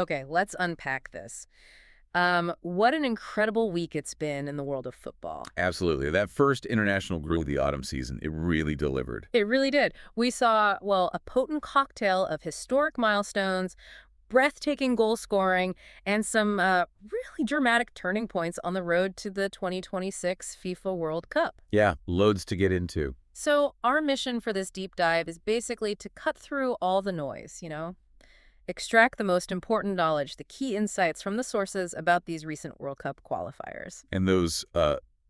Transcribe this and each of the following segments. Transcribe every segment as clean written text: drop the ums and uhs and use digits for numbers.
Okay, let's unpack this. What an incredible week it's been in the world of football. Absolutely. That first international group of the autumn season, it really delivered. It really did. We saw, well, a potent cocktail of historic milestones, breathtaking goal scoring, and some really dramatic turning points on the road to the 2026 FIFA World Cup. Yeah, loads to get into. So our mission for this deep dive is basically to cut through all the noise, extract the most important knowledge, the key insights from the sources about these recent World Cup qualifiers. And those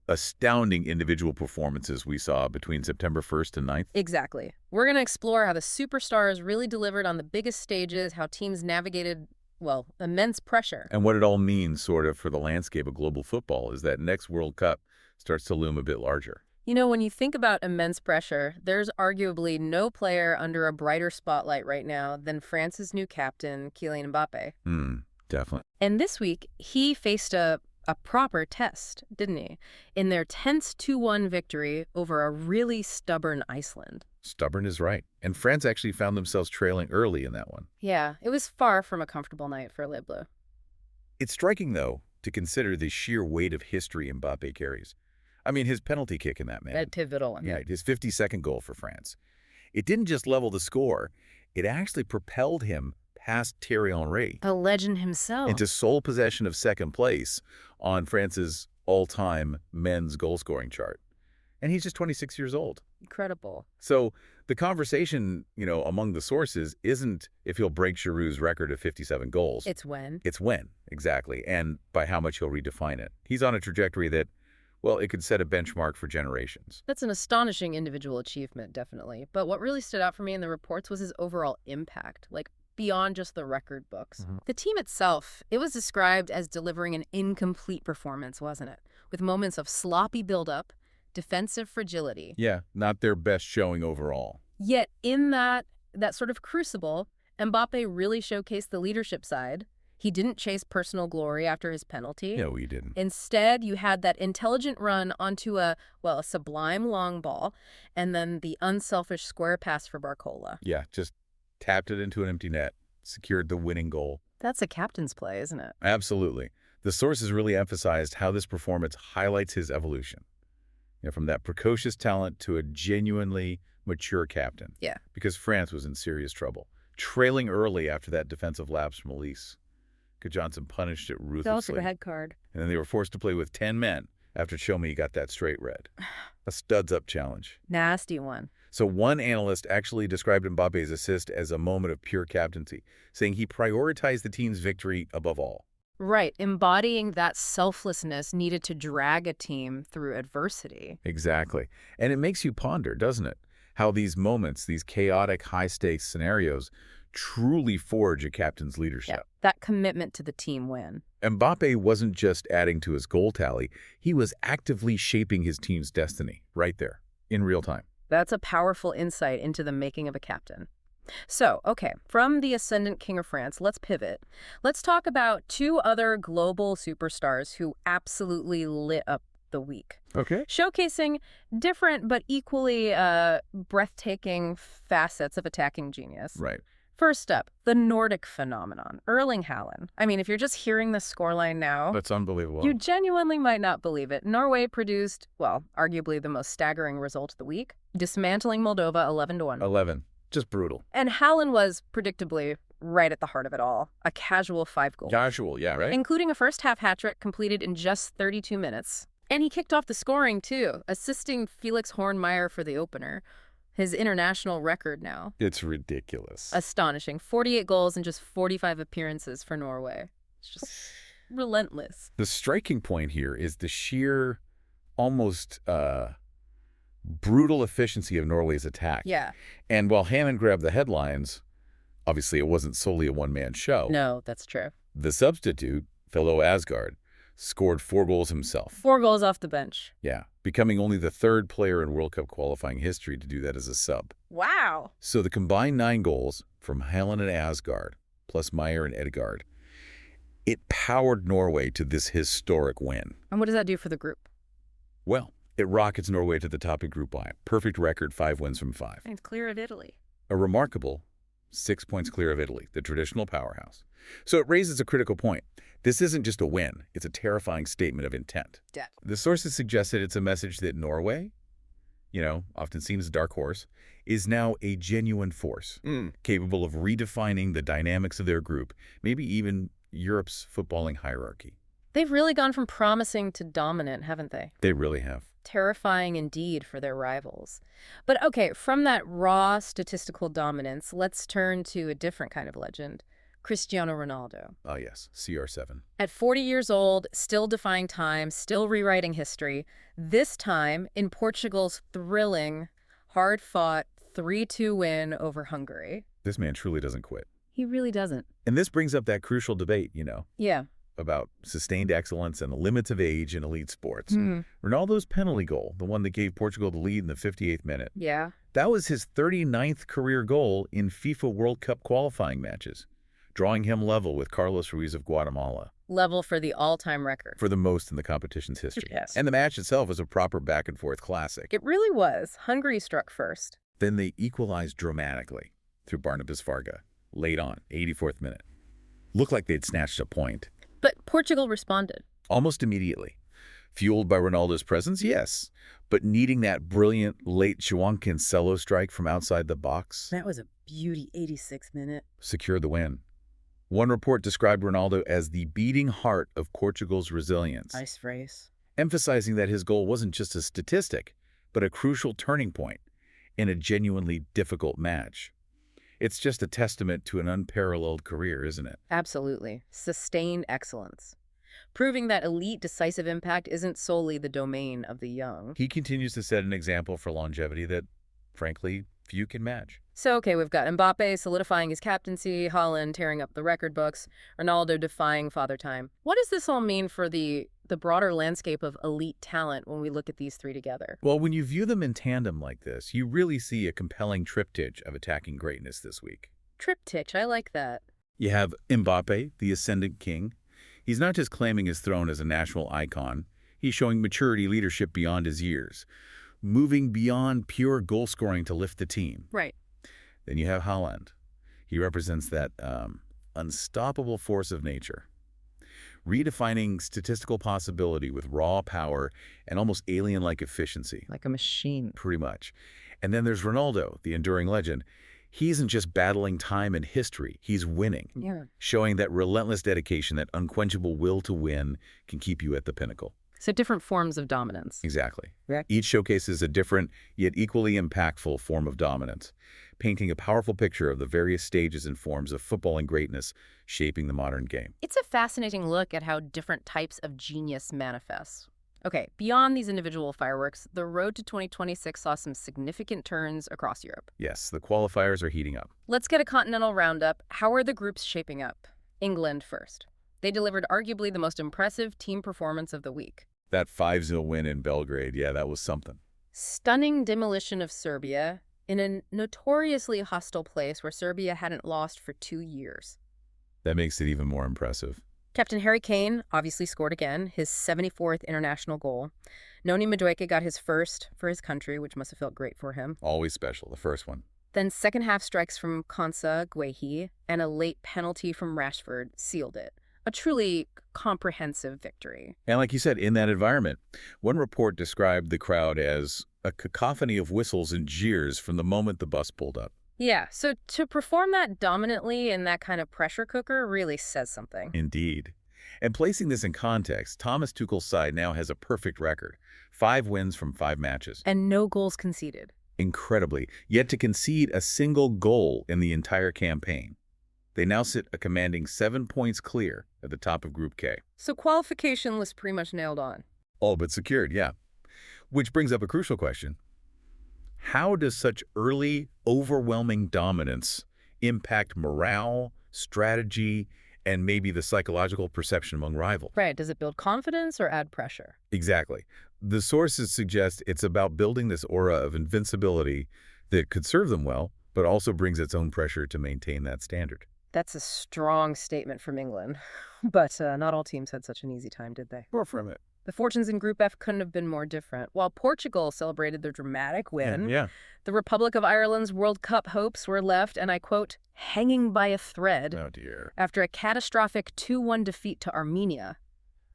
astounding individual performances we saw between September 1st and 9th. Exactly. We're going to explore how the superstars really delivered on the biggest stages, how teams navigated, well, immense pressure. And what it all means, sort of, for the landscape of global football is that next World Cup starts to loom a bit larger. When you think about immense pressure, there's arguably no player under a brighter spotlight right now than France's new captain, Kylian Mbappé. Definitely. And this week, he faced a proper test, didn't he? In their tense 2-1 victory over a really stubborn Iceland. Stubborn is right. And France actually found themselves trailing early in that one. Yeah, it was far from a comfortable night for Les Bleus. It's striking, though, to consider the sheer weight of history Mbappé carries. I mean, his penalty kick in that, man. That pivotal one. Yeah, his 52nd goal for France. It didn't just level the score. It actually propelled him past Thierry Henry. The legend himself. Into sole possession of second place on France's all-time men's goal-scoring chart. And he's just 26 years old. Incredible. So the conversation, among the sources isn't if he'll break Giroud's record of 57 goals. It's when. It's when, exactly, and by how much he'll redefine it. He's on a trajectory that, well, it could set a benchmark for generations. That's an astonishing individual achievement, definitely. But what really stood out for me in the reports was his overall impact, beyond just the record books. The team itself, it was described as delivering an incomplete performance, wasn't it? With moments of sloppy buildup, defensive fragility. Yeah, not their best showing overall. Yet in that sort of crucible, Mbappé really showcased the leadership side. He didn't chase personal glory after his penalty. No, he didn't. Instead, you had that intelligent run onto a sublime long ball, and then the unselfish square pass for Barcola. Yeah, just tapped it into an empty net, secured the winning goal. That's a captain's play, isn't it? Absolutely. The sources really emphasized how this performance highlights his evolution. From that precocious talent to a genuinely mature captain. Yeah. Because France was in serious trouble. Trailing early after that defensive lapse from Elise. Johnson punished it ruthlessly. They also took a head card. And then they were forced to play with 10 men after Chomey got that straight red. A studs-up challenge. Nasty one. So one analyst actually described Mbappe's assist as a moment of pure captaincy, saying he prioritized the team's victory above all. Right, embodying that selflessness needed to drag a team through adversity. Exactly. And it makes you ponder, doesn't it? How these moments, these chaotic, high-stakes scenarios, truly forge a captain's leadership. Yeah, that commitment to the team win. Mbappé wasn't just adding to his goal tally, he was actively shaping his team's destiny right there, in real time. That's a powerful insight into the making of a captain. So, okay, from the ascendant king of France, let's pivot. Let's talk about two other global superstars who absolutely lit up the week. Okay. Showcasing different but equally breathtaking facets of attacking genius. Right. First up, the Nordic phenomenon, Erling Haaland. I mean, if you're just hearing the scoreline now, That's unbelievable. you genuinely might not believe it. Norway produced, well, arguably the most staggering result of the week, dismantling Moldova 11-1. 11. Just brutal. And Haaland was, predictably, right at the heart of it all. A casual 5 goals. Casual, yeah, right? Including a first-half hat-trick completed in just 32 minutes. And he kicked off the scoring, too, assisting Felix Hornmeyer for the opener. His international record now. It's ridiculous. Astonishing. 48 goals in just 45 appearances for Norway. It's just relentless. The striking point here is the sheer, almost brutal efficiency of Norway's attack. Yeah. And while Haaland grabbed the headlines, obviously it wasn't solely a one-man show. No, that's true. The substitute, fellow Asgard, scored 4 goals himself. 4 goals off the bench. Yeah, becoming only the 3rd player in World Cup qualifying history to do that as a sub. Wow. So the combined 9 goals from Haaland and Asgard, plus Meyer and Edgaard, it powered Norway to this historic win. And what does that do for the group? Well, it rockets Norway to the top of Group I. Perfect record, 5 wins from 5. And it's clear of Italy. A remarkable, 6 points clear of Italy, the traditional powerhouse. So it raises a critical point. This isn't just a win, it's a terrifying statement of intent. Yeah. The sources suggested it's a message that Norway, often seen as a dark horse, is now a genuine force, capable of redefining the dynamics of their group, maybe even Europe's footballing hierarchy. They've really gone from promising to dominant, haven't they? They really have. Terrifying indeed for their rivals. But okay, from that raw statistical dominance, let's turn to a different kind of legend, Cristiano Ronaldo. Ah, yes, CR7. At 40 years old, still defying time, still rewriting history, this time in Portugal's thrilling, hard-fought 3-2 win over Hungary. This man truly doesn't quit. He really doesn't. And this brings up that crucial debate, Yeah. about sustained excellence and the limits of age in elite sports. Ronaldo's penalty goal, the one that gave Portugal the lead in the 58th minute, Yeah. that was his 39th career goal in FIFA World Cup qualifying matches, drawing him level with Carlos Ruiz of Guatemala. Level for the all-time record. For the most in the competition's history. Yes. And the match itself was a proper back-and-forth classic. It really was. Hungary struck first. Then they equalized dramatically through Barnabas Varga, late on, 84th minute. Looked like they'd snatched a point. But Portugal responded. Almost immediately. Fueled by Ronaldo's presence, yes, but needing that brilliant late João Cancelo strike from outside the box. That was a beauty 86th minute. Secured the win. One report described Ronaldo as the beating heart of Portugal's resilience, Nice phrase. emphasizing that his goal wasn't just a statistic, but a crucial turning point in a genuinely difficult match. It's just a testament to an unparalleled career, isn't it? Absolutely. Sustained excellence. Proving that elite decisive impact isn't solely the domain of the young. He continues to set an example for longevity that, frankly, few can match. So, okay, we've got Mbappé solidifying his captaincy, Haaland tearing up the record books, Ronaldo defying father time. What does this all mean for the broader landscape of elite talent when we look at these three together? Well, when you view them in tandem like this, you really see a compelling triptych of attacking greatness this week. Triptych, I like that. You have Mbappé, the ascendant king. He's not just claiming his throne as a national icon. He's showing maturity leadership beyond his years, moving beyond pure goal scoring to lift the team. Right. Then you have Haaland. He represents that unstoppable force of nature, redefining statistical possibility with raw power and almost alien-like efficiency. Like a machine. Pretty much. And then there's Ronaldo, the enduring legend. He isn't just battling time and history, he's winning. Yeah. Showing that relentless dedication, that unquenchable will to win can keep you at the pinnacle. So different forms of dominance. Exactly. Yeah. Each showcases a different, yet equally impactful form of dominance, painting a powerful picture of the various stages and forms of footballing greatness shaping the modern game. It's a fascinating look at how different types of genius manifest. Okay, beyond these individual fireworks, the road to 2026 saw some significant turns across Europe. Yes, the qualifiers are heating up. Let's get a continental roundup. How are the groups shaping up? England first. They delivered arguably the most impressive team performance of the week. That 5-0 win in Belgrade, yeah, that was something. Stunning demolition of Serbia in a notoriously hostile place where Serbia hadn't lost for 2 years. That makes it even more impressive. Captain Harry Kane obviously scored again, his 74th international goal. Noni Madueke got his first for his country, which must have felt great for him. Always special, the first one. Then second half strikes from Konsa Guehi and a late penalty from Rashford sealed it. A truly comprehensive victory. And like you said, in that environment, one report described the crowd as a cacophony of whistles and jeers from the moment the bus pulled up. Yeah, so to perform that dominantly in that kind of pressure cooker really says something. Indeed. And placing this in context, Thomas Tuchel's side now has a perfect record. 5 wins from 5 matches. And no goals conceded. Incredibly. Yet to concede a single goal in the entire campaign. They now sit a commanding 7 points clear at the top of Group K. So qualification was pretty much nailed on. All but secured, yeah. Which brings up a crucial question. How does such early, overwhelming dominance impact morale, strategy, and maybe the psychological perception among rivals? Right. Does it build confidence or add pressure? Exactly. The sources suggest it's about building this aura of invincibility that could serve them well, but also brings its own pressure to maintain that standard. That's a strong statement from England. But not all teams had such an easy time, did they? Far from it. The fortunes in Group F couldn't have been more different. While Portugal celebrated their dramatic win, the Republic of Ireland's World Cup hopes were left, and I quote, hanging by a thread Oh, dear. after a catastrophic 2-1 defeat to Armenia,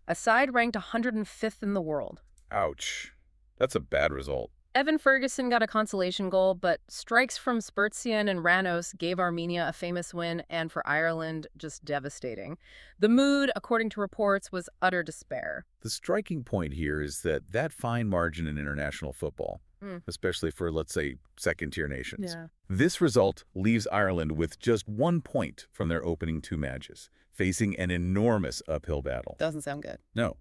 a side ranked 105th in the world. Ouch. That's a bad result. Evan Ferguson got a consolation goal, but strikes from Spurtsian and Ranos gave Armenia a famous win, and for Ireland, just devastating. The mood, according to reports, was utter despair. The striking point here is that fine margin in international football, especially for, let's say, second-tier nations. This result leaves Ireland with just 1 point from their opening 2 matches, facing an enormous uphill battle. Doesn't sound good. No.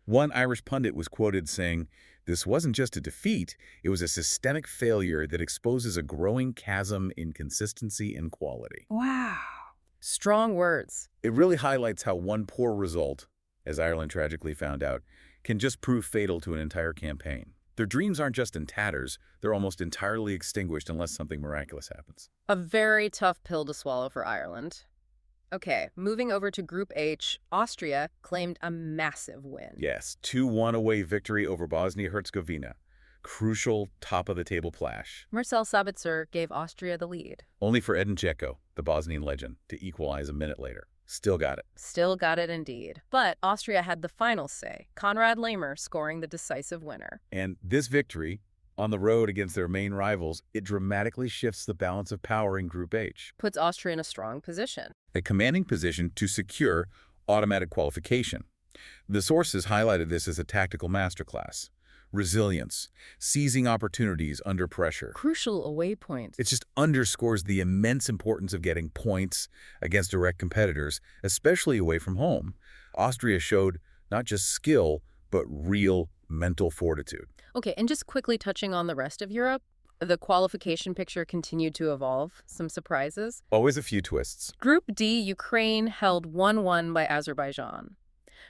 One Irish pundit was quoted saying, "This wasn't just a defeat, it was a systemic failure that exposes a growing chasm in consistency and quality." Wow. Strong words. It really highlights how one poor result, as Ireland tragically found out, can just prove fatal to an entire campaign. Their dreams aren't just in tatters, they're almost entirely extinguished unless something miraculous happens. A very tough pill to swallow for Ireland. Okay, moving over to Group H, Austria claimed a massive win. Yes, 2-1 away victory over Bosnia-Herzegovina. Crucial top-of-the-table clash. Marcel Sabitzer gave Austria the lead. Only for Edin Dzeko, the Bosnian legend, to equalize a minute later. Still got it. Still got it indeed. But Austria had the final say, Konrad Laimer scoring the decisive winner. And this victory, on the road against their main rivals, it dramatically shifts the balance of power in Group H. Puts Austria in a strong position. A commanding position to secure automatic qualification. The sources highlighted this as a tactical masterclass. Resilience, seizing opportunities under pressure. Crucial away points. It just underscores the immense importance of getting points against direct competitors, especially away from home. Austria showed not just skill, but real mental fortitude. Okay, and just quickly touching on the rest of Europe, the qualification picture continued to evolve. Some surprises. Always a few twists. Group D, Ukraine held 1-1 by Azerbaijan.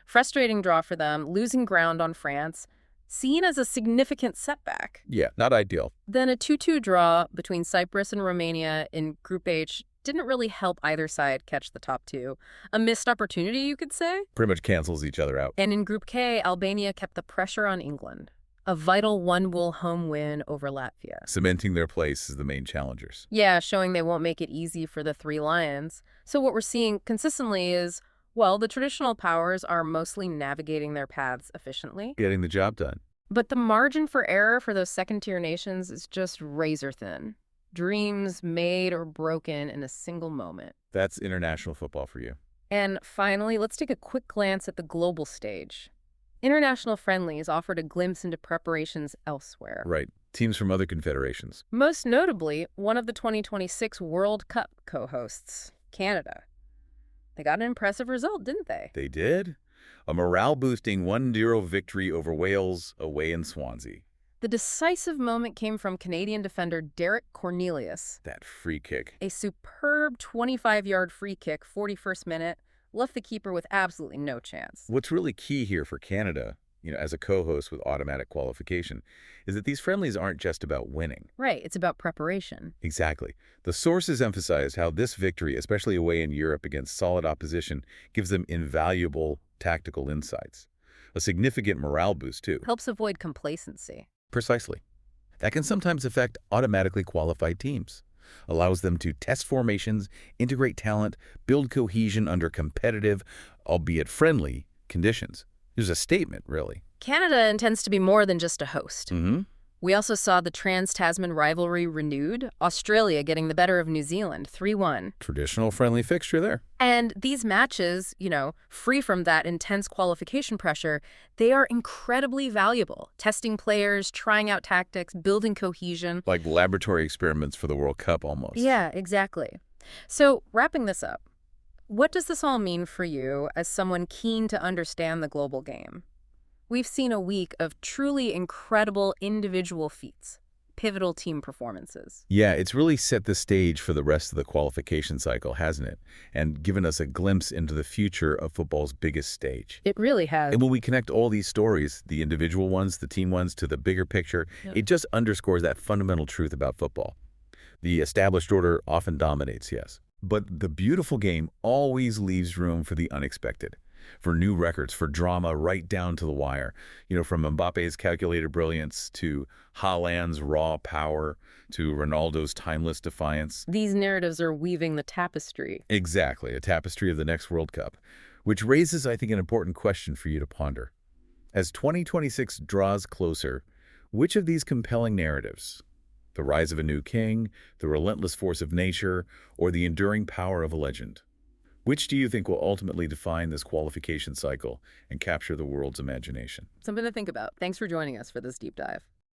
Frustrating draw for them, losing ground on France, seen as a significant setback. Yeah, not ideal. Then a 2-2 draw between Cyprus and Romania in Group H didn't really help either side catch the top 2. A missed opportunity, you could say. Pretty much cancels each other out. And in Group K, Albania kept the pressure on England. A vital 1-0 home win over Latvia. Cementing their place as the main challengers. Yeah, showing they won't make it easy for the 3 Lions. So what we're seeing consistently is, well, the traditional powers are mostly navigating their paths efficiently. Getting the job done. But the margin for error for those second-tier nations is just razor thin. Dreams made or broken in a single moment. That's international football for you. And finally, let's take a quick glance at the global stage. International friendlies offered a glimpse into preparations elsewhere. Right. Teams from other confederations. Most notably, one of the 2026 World Cup co-hosts, Canada. They got an impressive result, didn't they? They did. A morale-boosting 1-0 victory over Wales away in Swansea. The decisive moment came from Canadian defender Derek Cornelius. That free kick. A superb 25-yard free kick, 41st minute, left the keeper with absolutely no chance. What's really key here for Canada, as a co-host with automatic qualification, is that these friendlies aren't just about winning. Right, it's about preparation. Exactly. The sources emphasized how this victory, especially away in Europe against solid opposition, gives them invaluable tactical insights. A significant morale boost, too. Helps avoid complacency. Precisely. That can sometimes affect automatically qualified teams. Allows them to test formations, integrate talent, build cohesion under competitive, albeit friendly, conditions. There's a statement, really. Canada intends to be more than just a host. Mm-hmm. We also saw the trans-Tasman rivalry renewed, Australia getting the better of New Zealand, 3-1. Traditional friendly fixture there. And these matches, free from that intense qualification pressure, they are incredibly valuable. Testing players, trying out tactics, building cohesion. Like laboratory experiments for the World Cup, almost. Yeah, exactly. So, wrapping this up, what does this all mean for you as someone keen to understand the global game? We've seen a week of truly incredible individual feats, pivotal team performances. Yeah, it's really set the stage for the rest of the qualification cycle, hasn't it? And given us a glimpse into the future of football's biggest stage. It really has. And when we connect all these stories, the individual ones, the team ones, to the bigger picture, It just underscores that fundamental truth about football. The established order often dominates, yes. But the beautiful game always leaves room for the unexpected. for new records, for drama right down to the wire. From Mbappe's calculated brilliance to Haaland's raw power to Ronaldo's timeless defiance. These narratives are weaving the tapestry. Exactly, a tapestry of the next World Cup, which raises, I think, an important question for you to ponder. As 2026 draws closer, which of these compelling narratives, the rise of a new king, the relentless force of nature, or the enduring power of a legend, which do you think will ultimately define this qualification cycle and capture the world's imagination? Something to think about. Thanks for joining us for this deep dive.